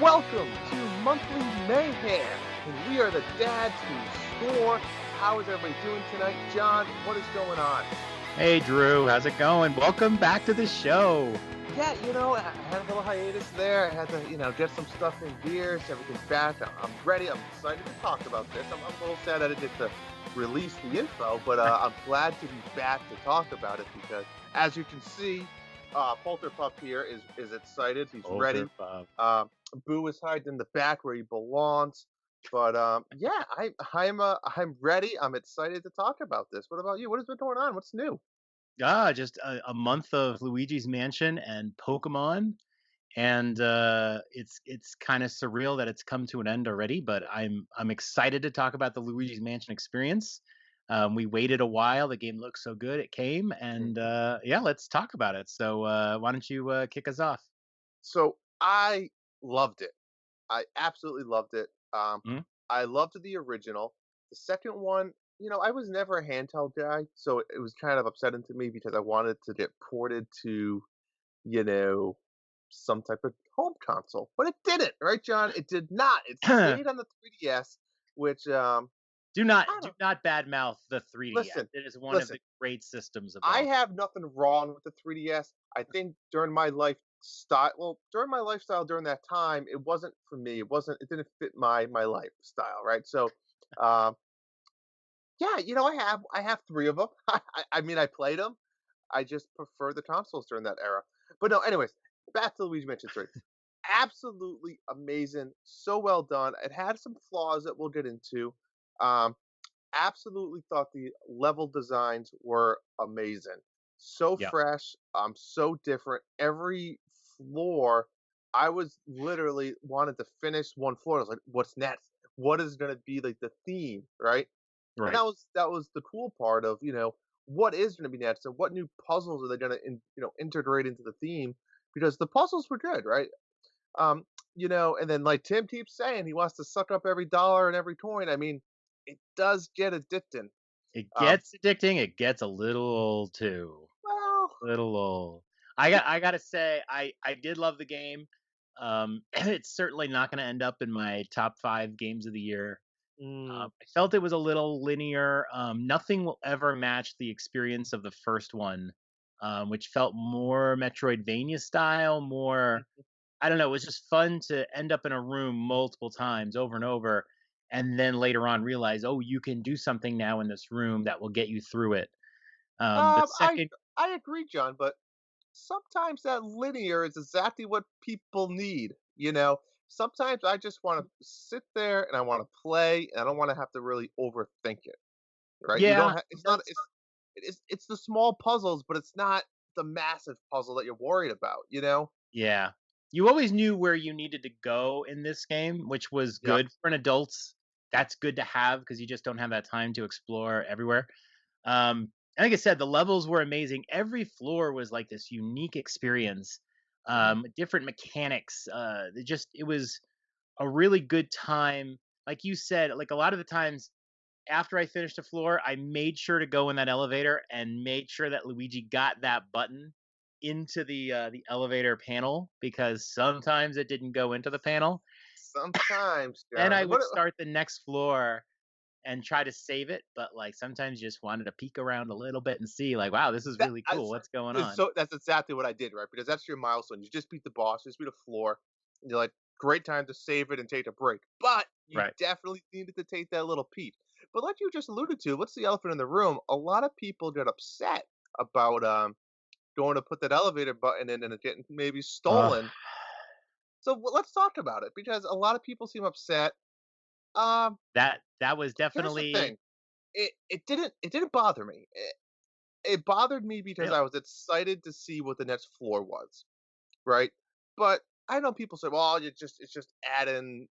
Welcome to Monthly Mayhem, and we are the dads who score. How is everybody doing tonight? John, what is going on? Hey Drew, how's it going? Welcome back to the show. Yeah, I had a little hiatus there. I had to, get some stuff in gear, so everything's back. I'm ready. I'm excited to talk about this. I'm a little sad I didn't get to release the info, but I'm glad to be back to talk about it because, as you can see, Polterpup here is excited. He's ready. Boo is hiding in the back where he belongs. But yeah, I'm ready. I'm excited to talk about this. What about you? What has been going on? What's new? Just a month of Luigi's Mansion and Pokemon, and it's kind of surreal that it's come to an end already. But I'm excited to talk about the Luigi's Mansion experience. We waited a while. The game looked so good, it came, and yeah, let's talk about it. So why don't you kick us off? So I loved it. I absolutely loved it. Mhm. I loved the original. The second one, I was never a handheld guy, so it was kind of upsetting to me because I wanted to get ported to, you know, some type of home console, but it didn't, right, John? It did not. It stayed on the 3DS, which I Do don't not badmouth the 3DS. listen, It is one of listen. the great systems of I all. have nothing wrong with the 3DS. I think during my lifestyle during that time, it wasn't for me. It didn't fit my lifestyle, right? So, um, yeah, I have three of them. I mean, I played them. I just prefer the consoles during that era. But no, anyways, back to Luigi Mansion 3. Absolutely amazing, so well done. It had some flaws that we'll get into. Um, Absolutely thought the level designs were amazing. So Yeah. fresh, so different. Every floor, I was literally wanted to finish one floor. I was like, "What's next? What is going to be like the theme?" Right? And Right. that was the cool part of what is going to be next and what new puzzles are they going to integrate into the theme because the puzzles were good, right? Um, and then like Tim keeps saying, he wants to suck up every dollar and every coin. I mean, it does get addicting. It Um, gets addicting, it gets a little old too. well, Little old. I gotta say, I did love the game. It's certainly not gonna end up in my top 5 games of the year. mm, I felt it was a little linear. Nothing will ever match the experience of the first one, which felt more Metroidvania style, more I don't know, it was just fun to end up in a room multiple times over and over, and then later on realize, "Oh, you can do something now in this room that will get you through it." The um, I second I agree, John, but sometimes that linear is exactly what people need. Sometimes I just want to sit there and I want to play, and I don't want to have to really overthink it. Right? You don't Yeah, have. It's not. It's the small puzzles, but it's not the massive puzzle that you're worried about. yeah. You always knew where you needed to go in this game, which was Yep. good for an adult. That's good to have because you just don't have that time to explore everywhere. And like I said, the levels were amazing. Every floor was like this unique experience, Mhm. different mechanics. It was a really good time. Like you said, like a lot of the times after I finished a floor, I made sure to go in that elevator and made sure that Luigi got that button into the elevator panel because sometimes it didn't go into the panel. Sometimes, Then I John. would start the next floor and try to save it, but like sometimes you just wanted to peek around a little bit and see like, wow, this is That really cool. that's What's going it's on? so that's exactly what I did, right? Because that's your milestone. You just beat the boss, you just beat a floor, and you're like, great time to save it and take a break. But you Right. definitely needed to take that little peek. But like you just alluded to, what's the elephant in the room? A lot of people get upset about going to put that elevator button in and it getting maybe Ugh, stolen. So let's talk about it because a lot of people seem upset. Um, that was Here's the definitely thing. It didn't bother me. It bothered me because I really. was excited to see what the next floor was, right? But I know people say, "Well, it's just adding,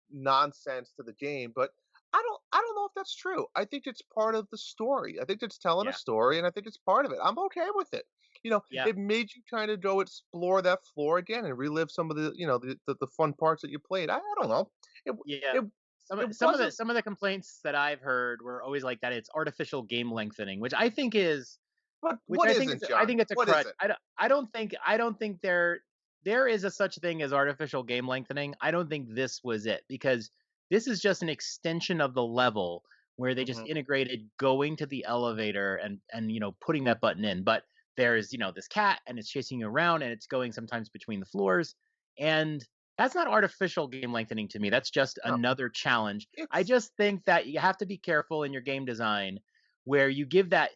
nonsense to the game." But I don't know if that's true. I think it's part of the story. I think it's telling a Yeah. story, and I think it's part of it. I'm okay with it. Yeah. It made you kind of go explore that floor again and relive some of the fun parts that you played. I don't know. It Yeah. it it wasn't. Some of the complaints that I've heard were always like that it's artificial game lengthening, which I think is But which what isn't, I John? think it's a What is crutch. it? I don't think they're. there is a such thing as artificial game lengthening. I don't think this was it because this is just an extension of the level where they just Hmm. integrated going to the elevator and putting that button in. But there's this cat and it's chasing you around and it's going sometimes between the floors and that's not artificial game lengthening to me. That's just No, another challenge. I it's just think that you have to be careful in your game design where you give that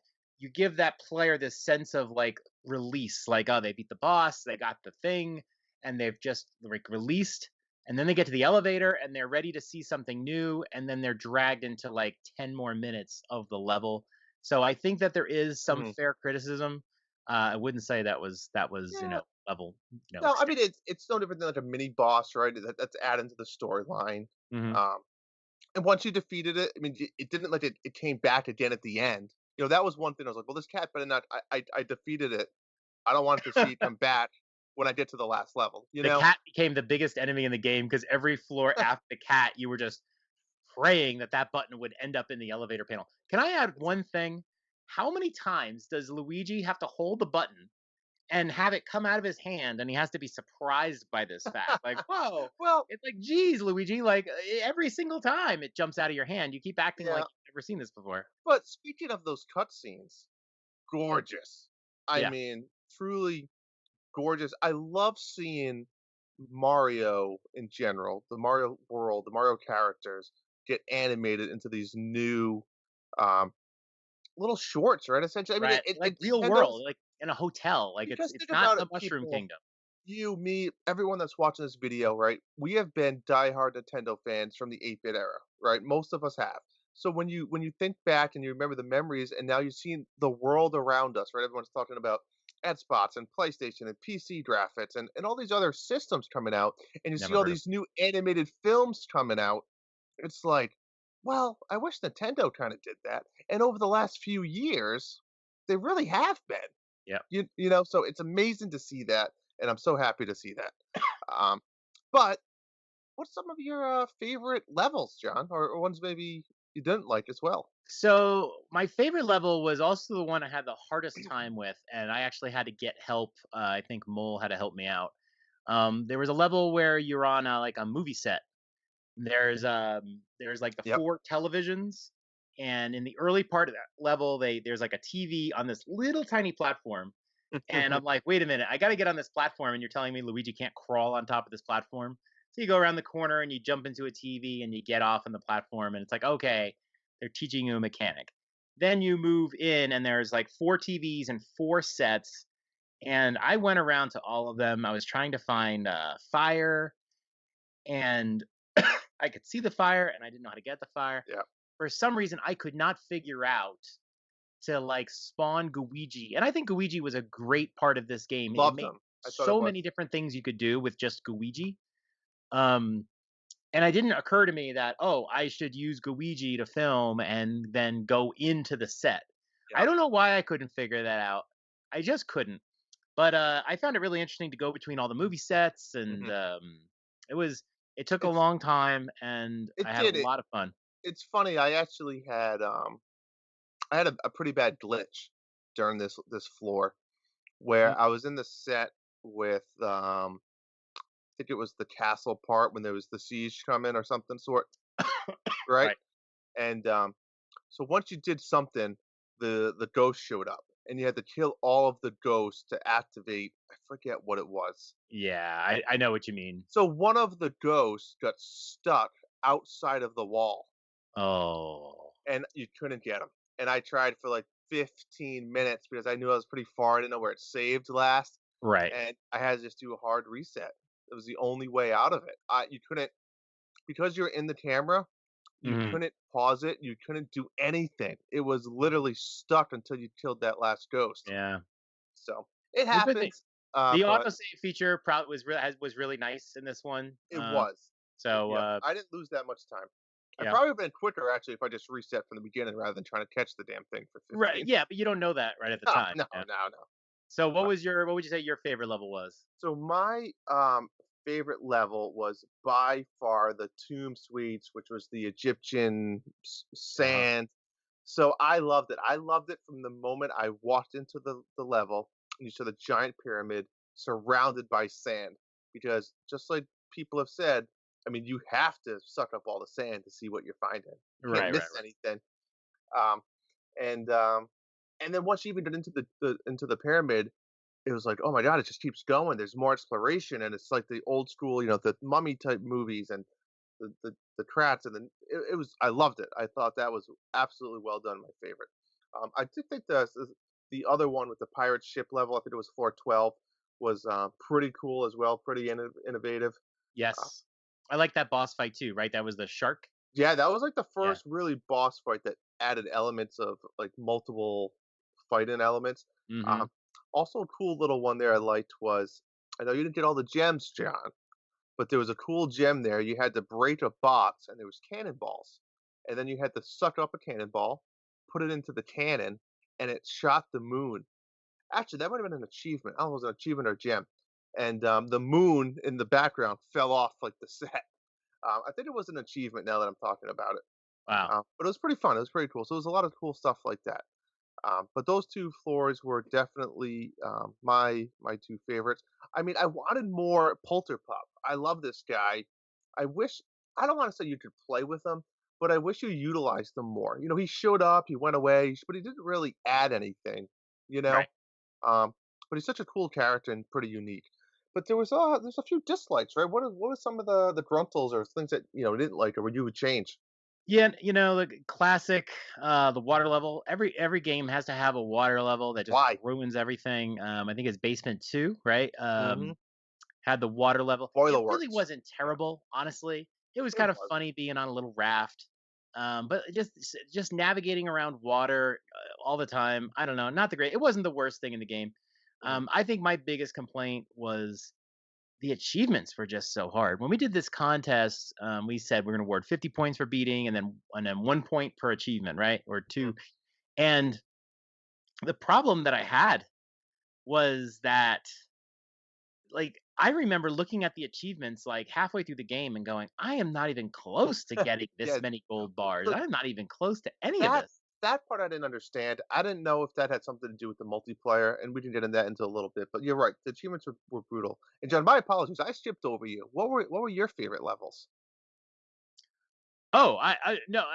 player this sense of like release, like, oh, they beat the boss, they got the thing, and they've just like released, and then they get to the elevator and they're ready to see something new, and then they're dragged into like 10 more minutes of the level. So I think that there is some mhm. fair criticism. I wouldn't say that was Yeah. level No, I extent. mean it's no different than like a mini boss, right? That's adding to the storyline. Hmm. Um, and once you defeated it, I mean, it didn't like it came back again at the end. That was one thing I was like, well, this cat better not. I defeated it. I don't want to see it come back when I get to the last level. You The know? cat became the biggest enemy in the game because every floor after the cat, you were just praying that that button would end up in the elevator panel. Can I add It's one thing? How many times does Luigi have to hold the button and have it come out of his hand and he has to be surprised by this fact? Like, whoa, well, it's like, geez, Luigi, like every single time it jumps out of your hand, you keep acting yeah. like you've never seen this before. But speaking of those cutscenes, gorgeous. I Yeah, mean, truly gorgeous. I love seeing Mario in general, the Mario world, the Mario characters get animated into these new um, little shorts, right? Essentially, I mean, right. Like real Nintendo's world, like in a hotel. Like it's because it's think not about the it, Mushroom people, Kingdom. you, me, everyone that's watching this video, right? We have been diehard Nintendo fans from the 8-bit era, right? Most of us have. So when you think back and you remember the memories, and now you've seen the world around us, right? Everyone's talking about Xbox and PlayStation and PC graphics and all these other systems coming out, and you see Never all heard of. these new animated films coming out. It's like, well, I wish Nintendo kind of did that. And over the last few years, they really have been. Yeah. So it's amazing to see that, and I'm so happy to see that. Um, but what's some of your favorite levels, John, or ones maybe you didn't like as well? So my favorite level was also the one I had the hardest time with, and I actually had to get help. I think Mole had to help me out. There was a level where you're on like a movie set. There's like the Yep. four televisions, and in the early part of that level, there's like a TV on this little tiny platform, and I'm like, wait a minute, I got to get on this platform, and you're telling me Luigi can't crawl on top of this platform? So you go around the corner and you jump into a TV and you get off on the platform, and it's like, okay, they're teaching you a mechanic. Then you move in, and there's like four TVs and four sets, and I went around to all of them. I was trying to find fire, and I could see the fire, and I didn't know how to get the fire. Yeah. For some reason, I could not figure out to like spawn Guigi. And I think Guigi was a great part of this game. It Loved made them. I thought it so was. many different things you could do with just Guigi. Um, and it didn't occur to me that, oh, I should use Guigi to film and then go into the set. I Yeah. don't know why I couldn't figure that out. I just couldn't. But I found it really interesting to go between all the movie sets, and Hmm. it was it took a It's long time, and it I had a did it. lot of fun. It's funny. I had a pretty bad glitch during this floor Mm, where I was in the set with I think it was the castle part when there was the siege coming or something sort, right? right. And so once you did something, the ghost showed up, and you had to kill all of the ghosts to activate. I forget what it was. Yeah, I know what you mean. So one of the ghosts got stuck outside of the wall, Oh, and you couldn't get him. And I tried for like 15 minutes because I knew I was pretty far. I didn't know where it saved last, right. and I had to just do a hard reset. It was the only way out of it. You couldn't because you're in the camera. You Mhm. couldn't pause it, you couldn't do anything. It was literally stuck until you killed that last ghost. Yeah. So, it The good thing happens, the but autosave feature probably was really nice in this one. it was. So Yeah, I didn't lose that much time. I yeah. probably would've been quicker actually if I just reset from the beginning rather than trying to catch the damn thing for Right, 15. yeah, but you don't know that right at the No, time. no, Yeah. no, no. So Uh, what would you say your favorite level was? so my, favorite level was by far the tomb suites, which was the Egyptian Uh-huh. sand. So I loved it. I loved it from the moment I walked into the level and you saw the giant pyramid. surrounded by sand because just like people have said, I mean, you have to suck up all the sand to see what you're finding. You can't Right, right, miss right. anything. Um, and um, and then once you even get into the pyramid, it was like, oh my god, it just keeps going. There's more exploration, and it's like the old school, the mummy type movies and the Kratts, and then it was. I loved it. I thought that was absolutely well done. My favorite. I did think the other one with the pirate ship level, I think it was 412, was pretty cool as well. Pretty innovative. Uh, Yes. I like that boss fight too, right? That was the shark? yeah, that was like the Yeah. first really boss fight that added elements of like multiple fighting elements. Um, Mhm. Also, a cool little one there I liked was, I know you didn't get all the gems, John, but there was a cool gem there. You had to break a box, and there was cannonballs, and then you had to suck up a cannonball, put it into the cannon, and it shot the moon. Actually, that might have been an achievement. I don't know if it was an achievement or a gem. And the moon in the background fell off like the set. I think it was an achievement now that I'm talking about it. Wow. But it was pretty fun. It was pretty cool. So it was a lot of cool stuff like that. But those two floors were definitely my two favorites. I mean, I wanted more Polterpup. I love this guy. I wish I don't want to say you could play with him, but I wish you utilized him more. He showed up, he went away, but he didn't really add anything. You know, Right. um, but he's such a cool character and pretty unique. But there's a few dislikes, right? What are some of the gruntles or things that didn't like or what you would change? Yeah, the classic, the water level. Every game has to have a water level that just Why? ruins everything. I think it's Basement 2, right? Hmm. Had the water level. It Boiler really works. wasn't terrible, honestly. It was It kind of was. funny being on a little raft. But just navigating around water all the time. I don't know, not the great. It wasn't the worst thing in the game. Mhm. I think my biggest complaint was the achievements were just so hard. When we did this contest, we said we're going to award 50 points for beating, and then 1 point per achievement, right, or Mhm. two. And the problem that I had was that, like, I remember looking at the achievements like halfway through the game and going, I am not even close to getting Yeah, this many gold bars. so I am not even close to any of that this. that part I didn't understand. I didn't know if that had something to do with the multiplayer, and we can get into that into a little bit. But you're right, the achievements were brutal. And John, my apologies, I skipped over you. What were your favorite levels? Oh, I no,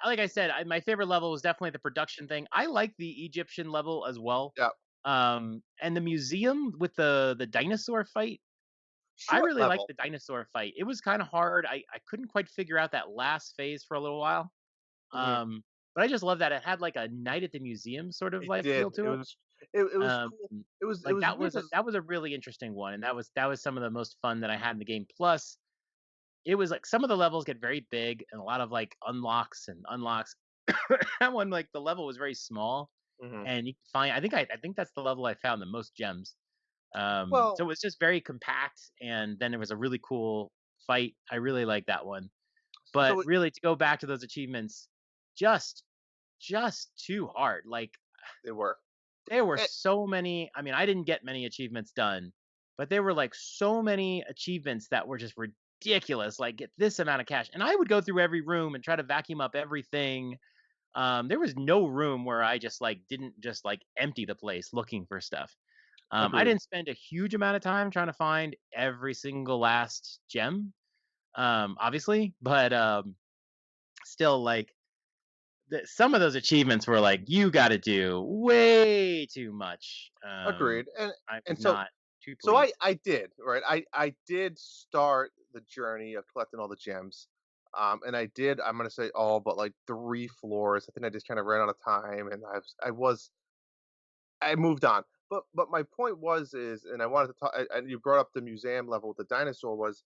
like I said, my favorite level was definitely the production thing. I like the Egyptian level as well. Yeah, And the museum with the dinosaur fight. I short really liked level. the dinosaur fight. It was kind of hard. I couldn't quite figure out that last phase for a little while. Mhm. Um, but I just love that it had like a night at the museum sort of It like feel did. to it. It was Um, cool. It like was weird. that was a really interesting one, and that was some of the most fun that I had in the game. Plus, it was like some of the levels get very big and a lot of like unlocks and unlocks. That one, like the level was very small, Mhm. and you can find. I think that's the level I found the most gems. So Well, it was just very compact, and then there was a really cool fight. I really like that one. But so really, to go back to those achievements, just just too hard. Like, they were. there were Eh, so many. I mean, I didn't get many achievements done, but there were like so many achievements that were just ridiculous. Like, get this amount of cash, and I would go through every room and try to vacuum up everything. There was no room where I just like didn't just like empty the place looking for stuff. I Agreed. didn't spend a huge amount of time trying to find every single last gem, obviously, but still, like, some of those achievements were like, you got to do way too much. Agreed. I And was so not too so I pleased. I did, right? I did start the journey of collecting all the gems. And I'm gonna say all but like 3 floors. I think I just kind of ran out of time, and I moved on. But my point is, and I wanted to talk. And you brought up the museum level with the dinosaur. Was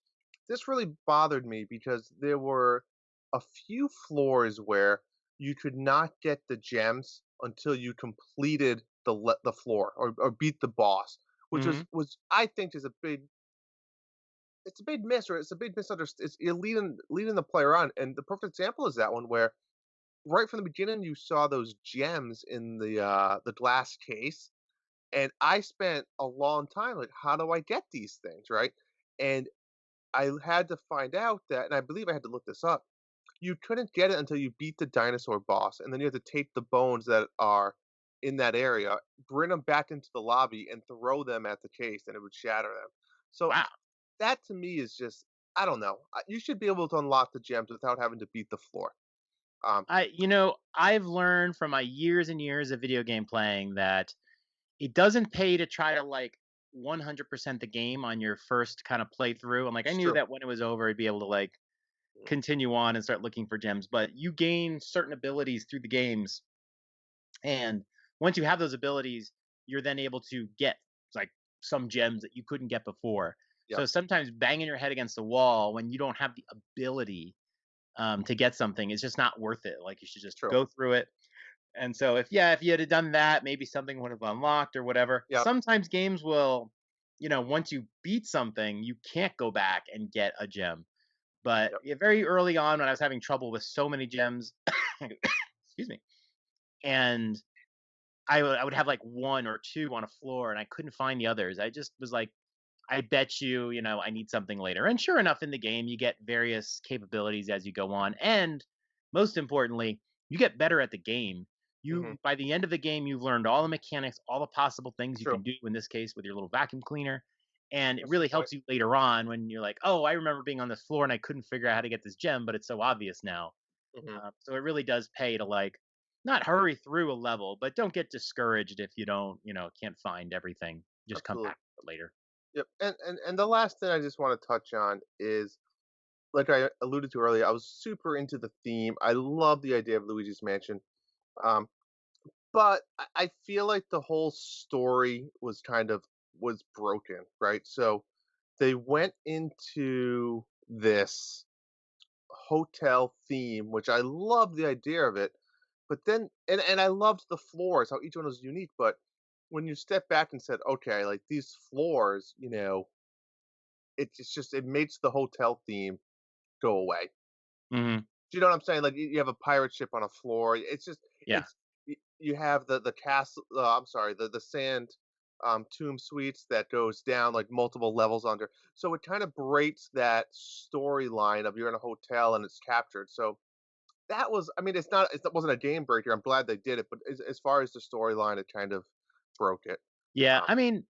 this really bothered me because there were a few floors where you could not get the gems until you completed the floor or beat the boss, which Hmm. was I think is a big it's a big miss or it's a big misunderstanding. You're leading the player on, and the perfect example is that one where right from the beginning you saw those gems in the glass case, and I spent a long time like, how do I get these things, right? And I had to find out that, and I believe I had to look this up. You couldn't get it until you beat the dinosaur boss, and then you have to take the bones that are in that area, bring them back into the lobby, and throw them at the case, and it would shatter them. So Wow. that to me is just, I don't know. You should be able to unlock the gems without having to beat the floor. Um, I've learned from my years and years of video game playing that it doesn't pay to try to like 100% the game on your first kind of playthrough. And like I it's knew true. that when it was over, I'd be able to like continue on and start looking for gems. But you gain certain abilities through the games, and once you have those abilities, you're then able to get like some gems that you couldn't get before. Yep. So sometimes banging your head against the wall when you don't have the ability to get something is just not worth it. Like you should just True. go through it. And so if you had done that, maybe something would have unlocked or whatever. Yep. Sometimes games will, once you beat something, you can't go back and get a gem. But Yep. yeah, very early on, when I was having trouble with so many gems, excuse me, and I would have like one or two on a floor, and I couldn't find the others. I just was like, I bet you, I need something later. And sure enough, in the game, you get various capabilities as you go on. And most importantly, you get better at the game. Hmm. By the end of the game, you've learned all the mechanics, all the possible things you True. can do, in this case, with your little vacuum cleaner. And it That's the really point. helps you later on when you're like, oh, I remember being on this floor and I couldn't figure out how to get this gem, but it's so obvious now. Hmm. So it really does pay to like not hurry through a level, but don't get discouraged if you don't, can't find everything. Just come Absolutely. back later. Yep. And the last thing I just want to touch on is, like I alluded to earlier, I was super into the theme. I love the idea of Luigi's Mansion. Um, but I feel like the whole story was broken, right? So they went into this hotel theme, which I love the idea of it, but then and I loved the floors, how each one was unique, but when you step back and said, okay, like these floors, it's just it makes the hotel theme go away. Hmm. Do you know what I'm saying? Like you have a pirate ship on a floor. It's just Yeah. it's you have the castle. I'm sorry, the sand tomb suites that goes down like multiple levels under. So it kind of breaks that storyline of you're in a hotel and it's captured. So that was, I mean, it wasn't a game breaker. I'm glad they did it, but as far as the storyline, it kind of broke it. Yeah, Um, I mean,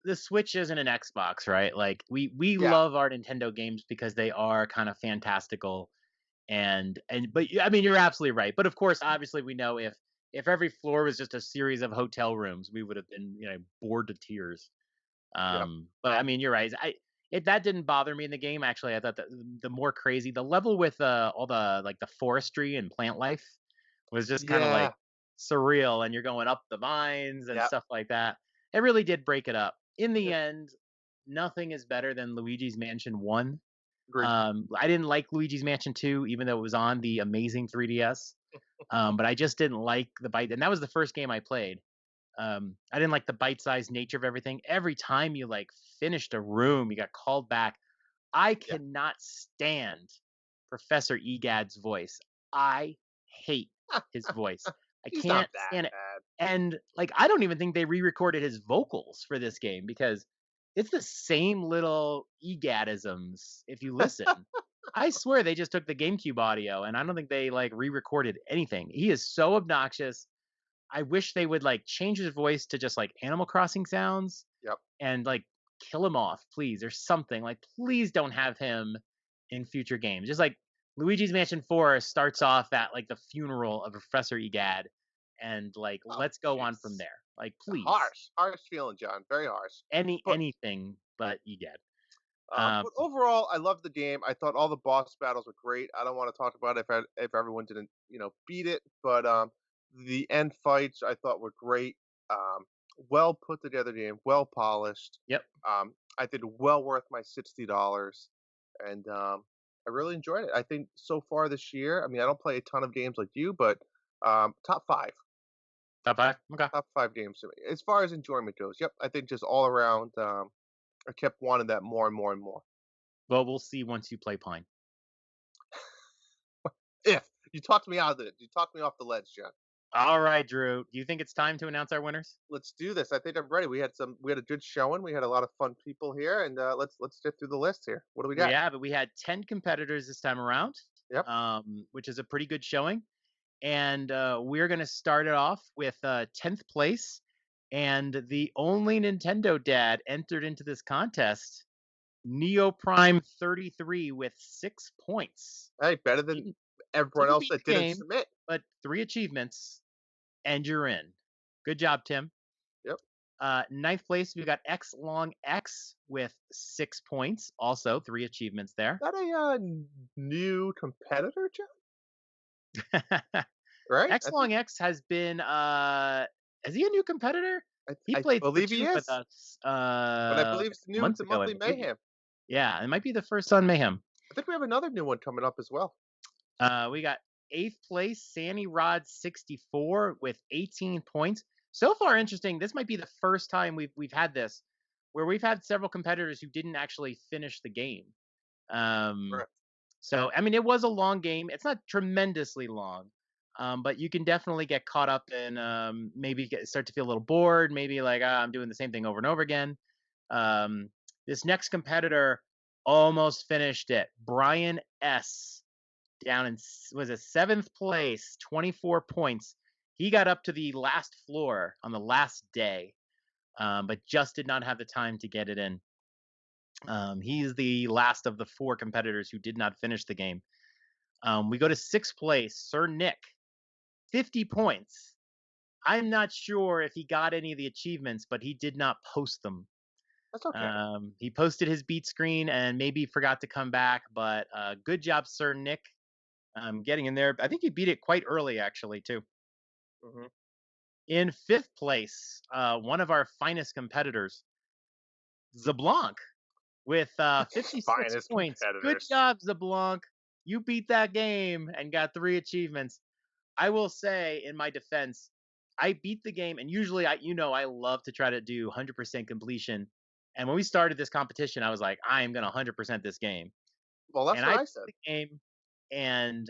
the Switch isn't an Xbox, right? Like we yeah, love our Nintendo games because they are kind of fantastical but I mean, you're absolutely right. But of course, obviously we know if every floor was just a series of hotel rooms, we would have been, bored to tears. yeah, But I mean, you're right. That didn't bother me in the game. Actually, I thought that the more crazy the level with all the like the forestry and plant life was just kind of like yeah, surreal, and you're going up the vines and yeah. stuff like that. It really did break it up. In the Yep, end, nothing is better than Luigi's Mansion 1. agreed. I didn't like Luigi's Mansion 2, even though it was on the amazing 3DS. But I just didn't like the bite, and that was the first game I played. I didn't like the bite-sized nature of everything. Every time you like finished a room, you got called back. I Yeah, cannot stand Professor Egad's voice. I hate his voice. I he's not can't that stand it. bad. And like I don't even think they re-recorded his vocals for this game because it's the same little Egadisms if you listen. I swear they just took the GameCube audio and I don't think they like re-recorded anything. He is so obnoxious. I wish they would like change his voice to just like Animal Crossing sounds Yep. and like kill him off, please, or something. Like, please don't have him in future games. Just like Luigi's Mansion 4 starts off at like the funeral of Professor Egad, and like Oh, let's go on from jeez. there. Like, please, Harsh feeling, John. Very harsh. But anything but Egad. but overall, I loved the game. I thought all the boss battles were great. I don't want to talk about if everyone didn't beat it, but the end fights I thought were great. Um, well put together game, well polished. Yep. I think well worth my $60, and I really enjoyed it. I think so far this year. I mean, I don't play a ton of games like you, but top five. Top five. Okay. Top 5 games to me. As far as enjoyment goes, yep, I think just all around, I kept wanting that more and more and more. Well, we'll see once you play Pine. If you talked me out of it, you talked me off the ledge, John. All right, Drew. Do you think it's time to announce our winners? Let's do this. I think I'm ready. We had a good showing. We had a lot of fun people here, and let's get through the list here. What do we We got? have it. We had 10 competitors this time around, Yep. which is a pretty good showing. and we're going to start it off with 10th place. And the only Nintendo dad entered into this contest, Neo Prime 33 with 6 points. Hey, better than Didn't, everyone didn't else beat that the didn't game, submit. but 3 achievements, and you're in. Good job, Tim. Yep. Ninth place, we got X Long X with 6 points. Also, 3 achievements there. Is that a new competitor, John? Right? X Long X has been is he a new competitor? He I played believe he Splatoon with is, us but I believe it's a new month to ago, I Monthly believe. Mayhem. Yeah, it might be the first on Mayhem. I think we have another new one coming up as well. We got 8th place, Sandy Rod 64 with 18 points. So far, interesting. This might be the first time we've had this, where we've had several competitors who didn't actually finish the game. Right. So I mean, it was a long game. It's not tremendously long, but you can definitely get caught up in maybe start to feel a little bored. Maybe like I'm doing the same thing over and over again. Um, this next competitor almost finished it. Brian S down in was a 7th place, 24 points. He got up to the last floor on the last day, but just did not have the time to get it in. He's the last of the 4 competitors who did not finish the game. We go to 6th place, Sir Nick, 50 points. I'm not sure if he got any of the achievements, but he did not post them. That's okay. He posted his beat screen and maybe forgot to come back, but good job, Sir Nick, getting in there. I think he beat it quite early, actually, too. Hmm. In 5th place, one of our finest competitors, Zablanc, with 56 Finest points. Good competitors. job, Zablanc. You beat that game and got 3 achievements. I will say, in my defense, I beat the game, and usually, I love to try to do 100% completion. And when we started this competition, I was like, I am going to 100% this game. Well, that's And what I I beat said. the game, and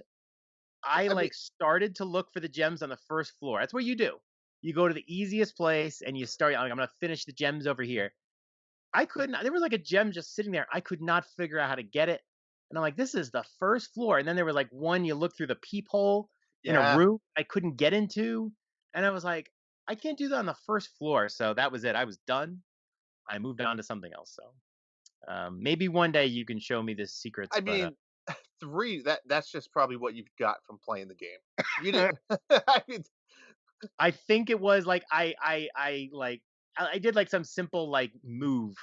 I I mean, like started to look for the gems on the first floor. That's what you do. You go to the easiest place and you start. Like, I'm going to finish the gems over here. I couldn't. There was like a gem just sitting there. I could not figure out how to get it. And I'm like, this is the first floor. And then there was like one you look through the peephole in a yeah. room I couldn't get into. And I was like, I can't do that on the first floor. So that was it. I was done. I moved on to something else. So maybe one day you can show me the secrets. I But mean, 3. That's just probably what you've got from playing the game. You didn't. I mean, I think it was like I did like some simple like move.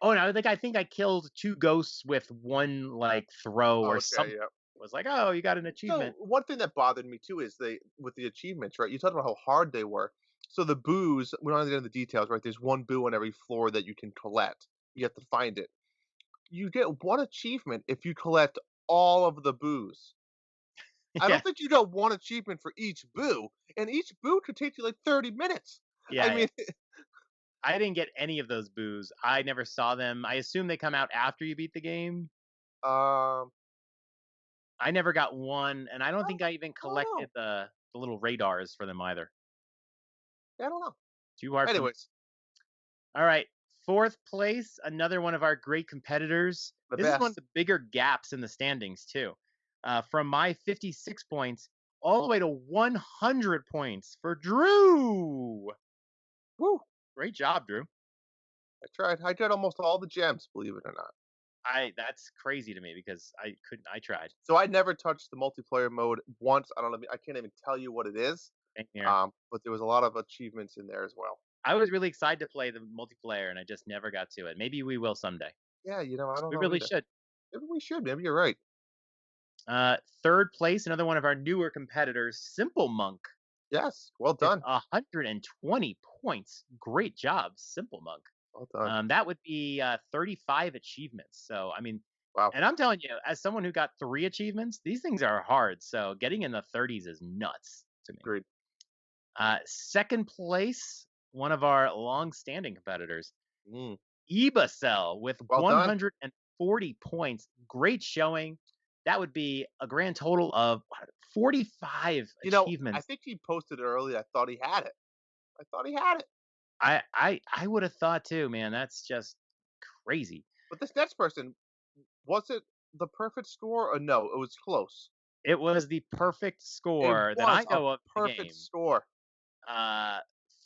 Oh no, like I think I killed 2 ghosts with one like throw or okay, something. yeah. It was like, oh, you got an So achievement. one thing that bothered me too is they with the achievements, right? You talked about how hard they were. So the boos, we don't have to get into the details, right? There's one boo on every floor that you can collect. You have to find it. You get one achievement if you collect all of the boos. I Yeah, don't think you got one achievement for each boo, and each boo could take you like 30 minutes. I yeah. mean, I didn't get any of those boos. I never saw them. I assume they come out after you beat the game. um, I never got one, and I don't think I even I don't know. collected the little radars for them either. I don't know. Too hard for me. Anyways, All right, 4th place, another one of our great competitors. the This is one of best. the bigger gaps in the standings too. From my 56 points all the way to 100 points for Drew. Woo! Great job, Drew. I tried. I did almost all the gems, believe it or not. That's crazy to me because I couldn't. I tried. So I never touched the multiplayer mode once. I don't know. I can't even tell you what it is. Same here. But there was a lot of achievements in there as well. I was really excited to play the multiplayer, and I just never got to it. Maybe we will someday. Yeah, I don't We know really either. should. Maybe we should. Maybe you're right. 3rd place, another one of our newer competitors, Simple Monk, Yes. Well with done. 120 points. Great job, Simple Monk. Well done. That would be 35 achievements. So, I mean, Wow. and I'm telling you, as someone who got 3 achievements, these things are hard. So, getting in the 30s is nuts to me. Agreed. 2nd place, one of our long-standing competitors, Mm. Ebacell, with Well done. 140 points. Great showing. That would be a grand total of 45 I achievements. think he posted it early. I thought he had it. I thought he had it. I would have thought too, man. That's just crazy. But this next person, was it the perfect score or no? It was close. It was the perfect It score that I was a know of in the perfect game. score. Uh,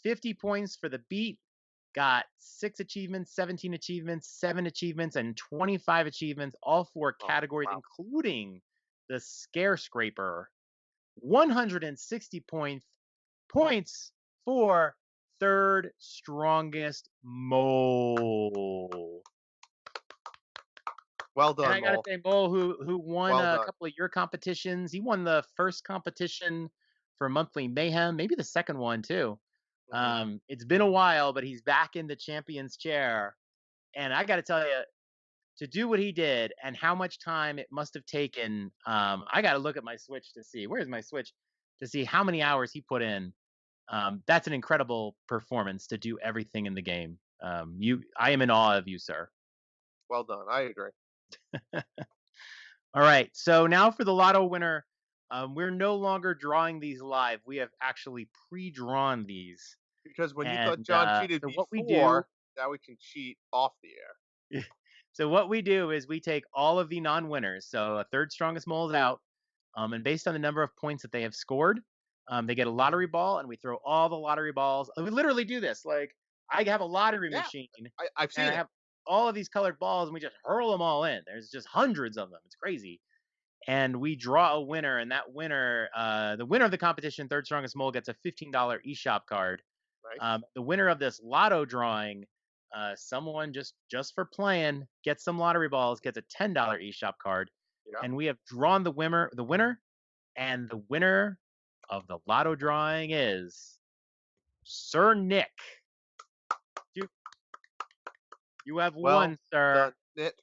50 points for the beat. Got 6 achievements, 17 achievements, 7 achievements, and 25 achievements, all 4 Oh, categories, wow. including the Scare Scraper. 160 points for third strongest mole. Well And done, I gotta Mole. say, Mole, who won Well a done. couple of your competitions. He won the first competition for Monthly Mayhem, maybe the second one too. Mhm. It's been a while, but he's back in the champion's chair. And I gotta tell you, to do what he did and how much time it must have taken, I gotta look at my Switch to see. Where's my Switch? To see how many hours he put in. That's an incredible performance to do everything in the game. I am in awe of you, sir. Well done. I agree. All right. So now for the Lotto winner, we're no longer drawing these live. We have actually pre-drawn these, Because when you thought and John cheated so what we do, before, now we can cheat off the air. so what we do is we take all of the non-winners. So a third strongest mole is out, and based on the number of points that they have scored, they get a lottery ball, and we throw all the lottery balls. And we literally do this. Like I have a lottery Yeah, machine, I've and seen I it. have all of these colored balls, and we just hurl them all in. There's just hundreds of them. It's crazy. And we draw a winner, and that winner, the winner of the competition, third strongest mole, gets a $15 eShop card. Nice. The winner of this lotto drawing, someone just for playing, gets some lottery balls, gets a $10 eShop card, Yeah. and we have drawn the winner, and the winner of the lotto drawing is Sir Nick. You you have Well won, done, sir. Nick.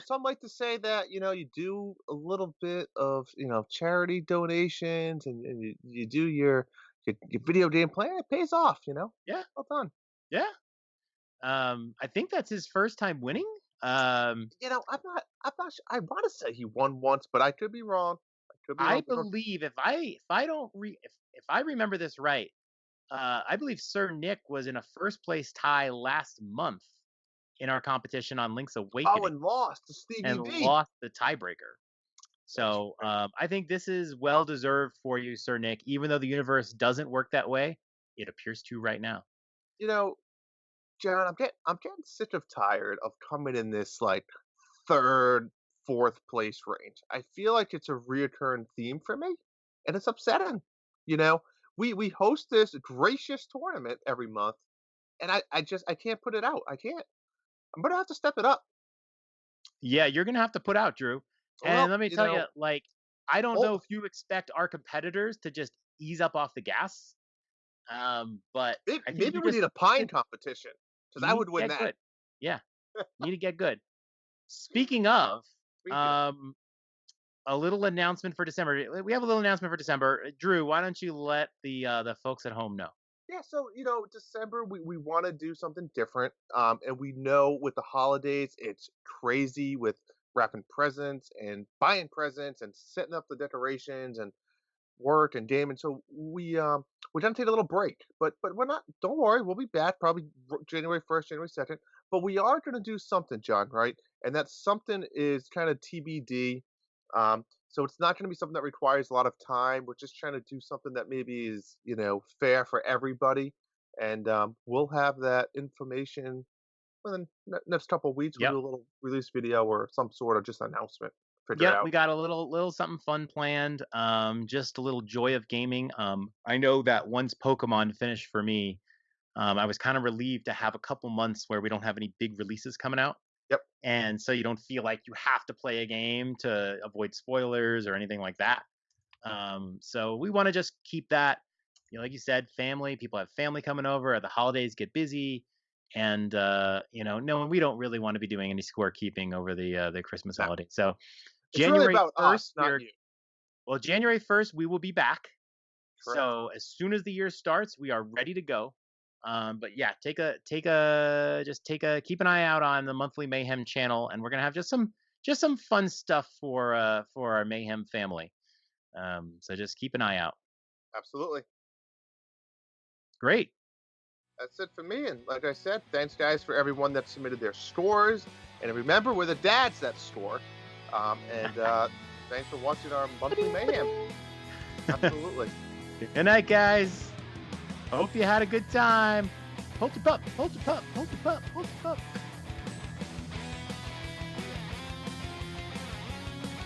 Some like to say that, you do a little bit of, charity donations and you do your video game plan. It pays off. Yeah, Well done. yeah. I think that's his first time winning. Um, I'm not sure. I want to say he won once, but I could be wrong. I could be I wrong. believe if I don't if I remember this right, I believe Sir Nick was in a first place tie last month in our competition on Link's Oh, Awakening and lost to and Stevie V. lost the tiebreaker. That's So right. I think this is well deserved for you, Sir Nick. Even though the universe doesn't work that way, it appears to right now. You know, John, I'm getting sick of tired of coming in this like third, fourth place range. I feel like it's a reoccurring theme for me, and it's upsetting. You know, we host this gracious tournament every month, and I can't put it out. I can't. I'm gonna have to step it up. Yeah, you're gonna have to put out, Drew. And Well, let me tell you, like, I don't know both. if you expect our competitors to just ease up off the gas. But Maybe, I think maybe we need a pine competition because you I need would to win get that. good. Yeah, need to get good. Speaking of, Speaking of. um, a little announcement for December. We have a little announcement for December. Drew, why don't you let the folks at home know? Yeah, so December we want to do something different. And we know with the holidays it's crazy with wrapping presents and buying presents and setting up the decorations and work and game. And so we're gonna take a little break. But we're not, don't worry, we'll be back probably January 1st, January 2nd. But we are gonna do something, John, right? And that something is kind of TBD. So it's not going to be something that requires a lot of time. We're just trying to do something that maybe is, fair for everybody. And we'll have that information within the next couple of weeks. We'll Yep. do a little release video or some sort of just announcement. Figure it Yep, out. we got a little something fun planned. Just a little joy of gaming. I know that once Pokemon finished for me, I was kind of relieved to have a couple months where we don't have any big releases coming out. Yep. And so you don't feel like you have to play a game to avoid spoilers or anything like that. So we want to just keep that, like you said, family. People have family coming over. The holidays get busy, and no, we don't really want to be doing any scorekeeping over the Christmas Now, holiday. So it's really January about us, first, not you. January 1st we will be back. Correct. So as soon as the year starts, we are ready to go. But yeah, keep an eye out on the Monthly Mayhem channel, and we're gonna have just some fun stuff for our Mayhem family. So just keep an eye out. Absolutely. Great. That's it for me. And like I said, thanks, guys, for everyone that submitted their scores. And remember, we're the dads that score. And Thanks for watching our monthly mayhem. Absolutely. Good night, guys. Hope you had a good time. Hold your pup. Hold your pup. Hold your pup. Hold your pup.